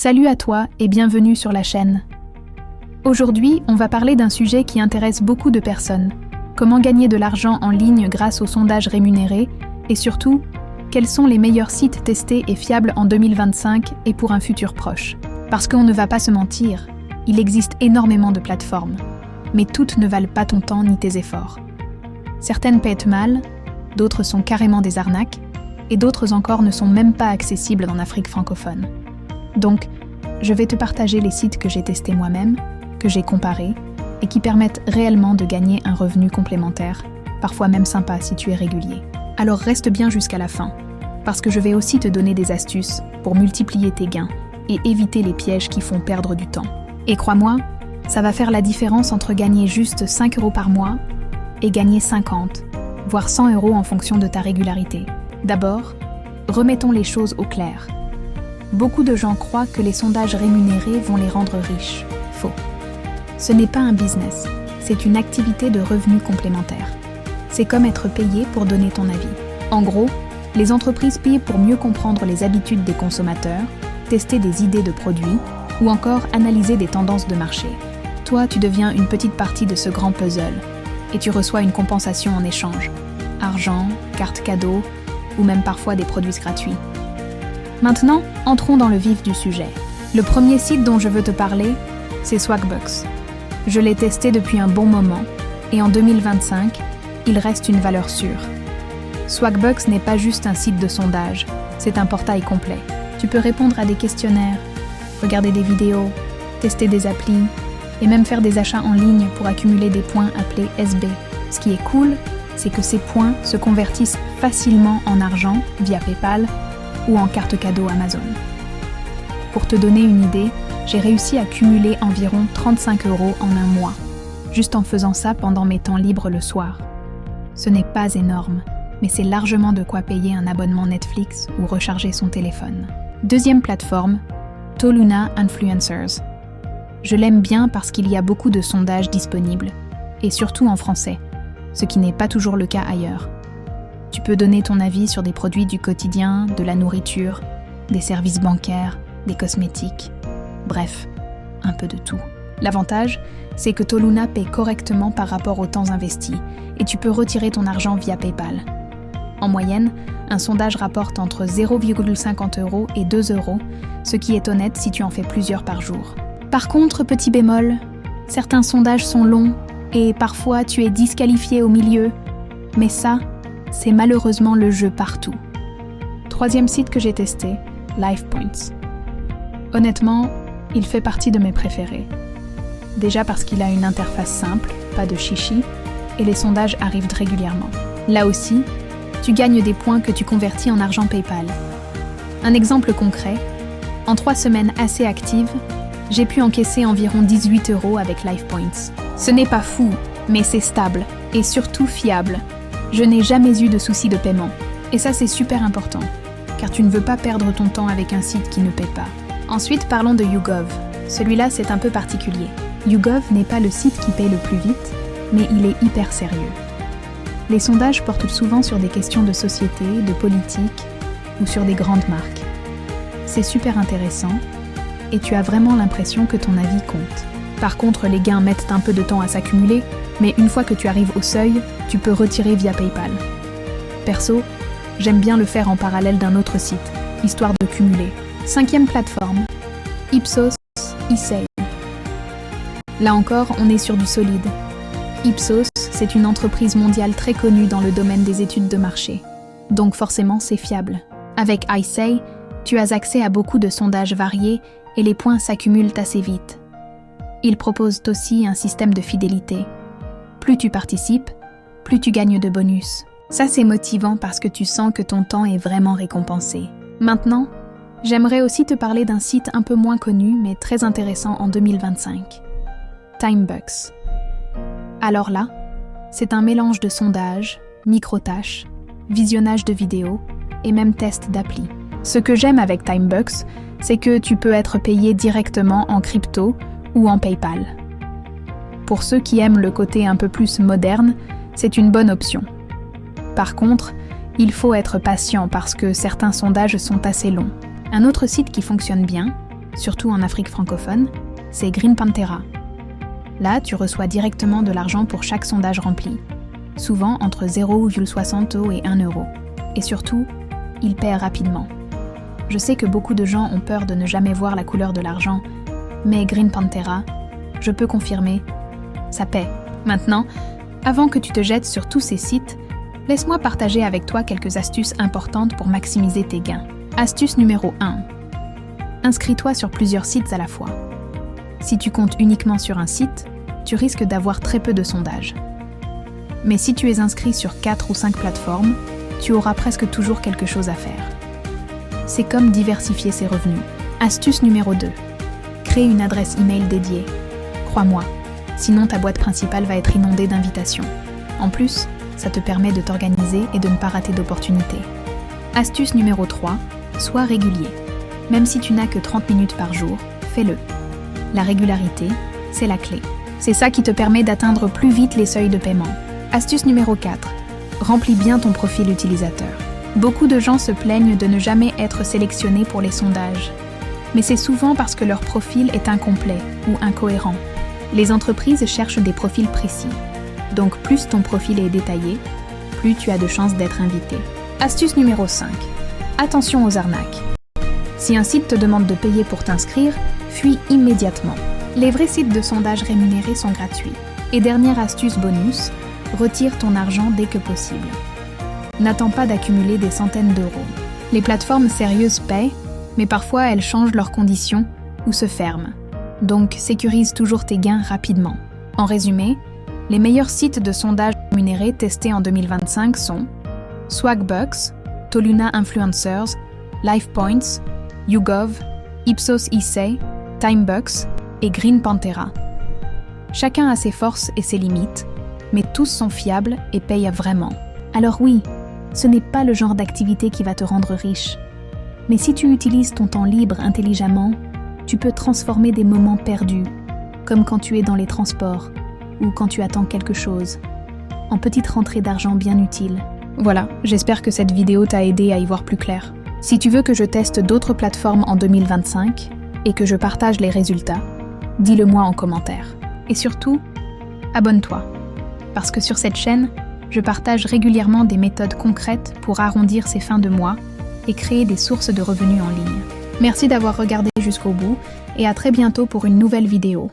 Salut à toi et bienvenue sur la chaîne. Aujourd'hui, on va parler d'un sujet qui intéresse beaucoup de personnes. Comment gagner de l'argent en ligne grâce aux sondages rémunérés et surtout, quels sont les meilleurs sites testés et fiables en 2025 et pour un futur proche. Parce qu'on ne va pas se mentir, il existe énormément de plateformes, mais toutes ne valent pas ton temps ni tes efforts. Certaines paient mal, d'autres sont carrément des arnaques, et d'autres encore ne sont même pas accessibles en Afrique francophone. Donc, je vais te partager les sites que j'ai testés moi-même, que j'ai comparés, et qui permettent réellement de gagner un revenu complémentaire, parfois même sympa si tu es régulier. Alors reste bien jusqu'à la fin, parce que je vais aussi te donner des astuces pour multiplier tes gains et éviter les pièges qui font perdre du temps. Et crois-moi, ça va faire la différence entre gagner juste 5 € par mois et gagner 50, voire 100 € en fonction de ta régularité. D'abord, remettons les choses au clair. Beaucoup de gens croient que les sondages rémunérés vont les rendre riches. Faux. Ce n'est pas un business, c'est une activité de revenus complémentaire. C'est comme être payé pour donner ton avis. En gros, les entreprises payent pour mieux comprendre les habitudes des consommateurs, tester des idées de produits ou encore analyser des tendances de marché. Toi, tu deviens une petite partie de ce grand puzzle et tu reçois une compensation en échange. Argent, carte cadeau ou même parfois des produits gratuits. Maintenant, entrons dans le vif du sujet. Le premier site dont je veux te parler, c'est Swagbucks. Je l'ai testé depuis un bon moment et en 2025, il reste une valeur sûre. Swagbucks n'est pas juste un site de sondage, c'est un portail complet. Tu peux répondre à des questionnaires, regarder des vidéos, tester des applis et même faire des achats en ligne pour accumuler des points appelés SB. Ce qui est cool, c'est que ces points se convertissent facilement en argent via PayPal ou en carte cadeau Amazon. Pour te donner une idée, j'ai réussi à cumuler environ 35 € en un mois, juste en faisant ça pendant mes temps libres le soir. Ce n'est pas énorme, mais c'est largement de quoi payer un abonnement Netflix ou recharger son téléphone. Deuxième plateforme, Toluna Influencers. Je l'aime bien parce qu'il y a beaucoup de sondages disponibles, et surtout en français, ce qui n'est pas toujours le cas ailleurs. Tu peux donner ton avis sur des produits du quotidien, de la nourriture, des services bancaires, des cosmétiques, bref, un peu de tout. L'avantage, c'est que Toluna paie correctement par rapport au temps investi et tu peux retirer ton argent via PayPal. En moyenne, un sondage rapporte entre 0,50 € et 2 €, ce qui est honnête si tu en fais plusieurs par jour. Par contre, petit bémol, certains sondages sont longs et parfois tu es disqualifié au milieu, mais ça, c'est malheureusement le jeu partout. Troisième site que j'ai testé, LifePoints. Honnêtement, il fait partie de mes préférés. Déjà parce qu'il a une interface simple, pas de chichi, et les sondages arrivent régulièrement. Là aussi, tu gagnes des points que tu convertis en argent PayPal. Un exemple concret, en 3 semaines assez actives, j'ai pu encaisser environ 18 € avec LifePoints. Ce n'est pas fou, mais c'est stable et surtout fiable. Je n'ai jamais eu de soucis de paiement. Et ça, c'est super important, car tu ne veux pas perdre ton temps avec un site qui ne paie pas. Ensuite, parlons de YouGov. Celui-là, c'est un peu particulier. YouGov n'est pas le site qui paie le plus vite, mais il est hyper sérieux. Les sondages portent souvent sur des questions de société, de politique ou sur des grandes marques. C'est super intéressant et tu as vraiment l'impression que ton avis compte. Par contre, les gains mettent un peu de temps à s'accumuler, mais une fois que tu arrives au seuil, tu peux retirer via PayPal. Perso, j'aime bien le faire en parallèle d'un autre site, histoire de cumuler. Cinquième plateforme, Ipsos eSale. Là encore, on est sur du solide. Ipsos, c'est une entreprise mondiale très connue dans le domaine des études de marché. Donc forcément, c'est fiable. Avec eSale, tu as accès à beaucoup de sondages variés et les points s'accumulent assez vite. Ils proposent aussi un système de fidélité. Plus tu participes, plus tu gagnes de bonus. Ça, c'est motivant parce que tu sens que ton temps est vraiment récompensé. Maintenant, j'aimerais aussi te parler d'un site un peu moins connu, mais très intéressant en 2025. Timebucks. Alors là, c'est un mélange de sondages, micro-tâches, visionnage de vidéos et même test d'appli. Ce que j'aime avec Timebucks, c'est que tu peux être payé directement en crypto ou en PayPal. Pour ceux qui aiment le côté un peu plus moderne, c'est une bonne option. Par contre, il faut être patient parce que certains sondages sont assez longs. Un autre site qui fonctionne bien, surtout en Afrique francophone, c'est Green Panthera. Là, tu reçois directement de l'argent pour chaque sondage rempli, souvent entre 0,60 € et 1 €. Et surtout, il paie rapidement. Je sais que beaucoup de gens ont peur de ne jamais voir la couleur de l'argent, mais Green Panthera, je peux confirmer, ça paie. Maintenant, avant que tu te jettes sur tous ces sites, laisse-moi partager avec toi quelques astuces importantes pour maximiser tes gains. Astuce numéro 1. Inscris-toi sur plusieurs sites à la fois. Si tu comptes uniquement sur un site, tu risques d'avoir très peu de sondages. Mais si tu es inscrit sur 4 ou 5 plateformes, tu auras presque toujours quelque chose à faire. C'est comme diversifier ses revenus. Astuce numéro 2. Crée une adresse email dédiée. Crois-moi, sinon ta boîte principale va être inondée d'invitations. En plus, ça te permet de t'organiser et de ne pas rater d'opportunités. Astuce numéro 3. Sois régulier. Même si tu n'as que 30 minutes par jour, fais-le. La régularité, c'est la clé. C'est ça qui te permet d'atteindre plus vite les seuils de paiement. Astuce numéro 4. Remplis bien ton profil utilisateur. Beaucoup de gens se plaignent de ne jamais être sélectionnés pour les sondages. Mais c'est souvent parce que leur profil est incomplet ou incohérent. Les entreprises cherchent des profils précis. Donc plus ton profil est détaillé, plus tu as de chances d'être invité. Astuce numéro 5. Attention aux arnaques. Si un site te demande de payer pour t'inscrire, fuis immédiatement. Les vrais sites de sondage rémunérés sont gratuits. Et dernière astuce bonus, retire ton argent dès que possible. N'attends pas d'accumuler des centaines d'euros. Les plateformes sérieuses paient, mais parfois elles changent leurs conditions ou se ferment. Donc sécurise toujours tes gains rapidement. En résumé, les meilleurs sites de sondage rémunérés testés en 2025 sont Swagbucks, Toluna Influencers, LifePoints, YouGov, Ipsos Issei, Timebucks et Green Panthera. Chacun a ses forces et ses limites, mais tous sont fiables et payent vraiment. Alors oui, ce n'est pas le genre d'activité qui va te rendre riche. Mais si tu utilises ton temps libre intelligemment, tu peux transformer des moments perdus, comme quand tu es dans les transports ou quand tu attends quelque chose, en petites rentrées d'argent bien utiles. Voilà, j'espère que cette vidéo t'a aidé à y voir plus clair. Si tu veux que je teste d'autres plateformes en 2025 et que je partage les résultats, dis-le-moi en commentaire. Et surtout, abonne-toi, parce que sur cette chaîne, je partage régulièrement des méthodes concrètes pour arrondir ses fins de mois et créer des sources de revenus en ligne. Merci d'avoir regardé jusqu'au bout et à très bientôt pour une nouvelle vidéo.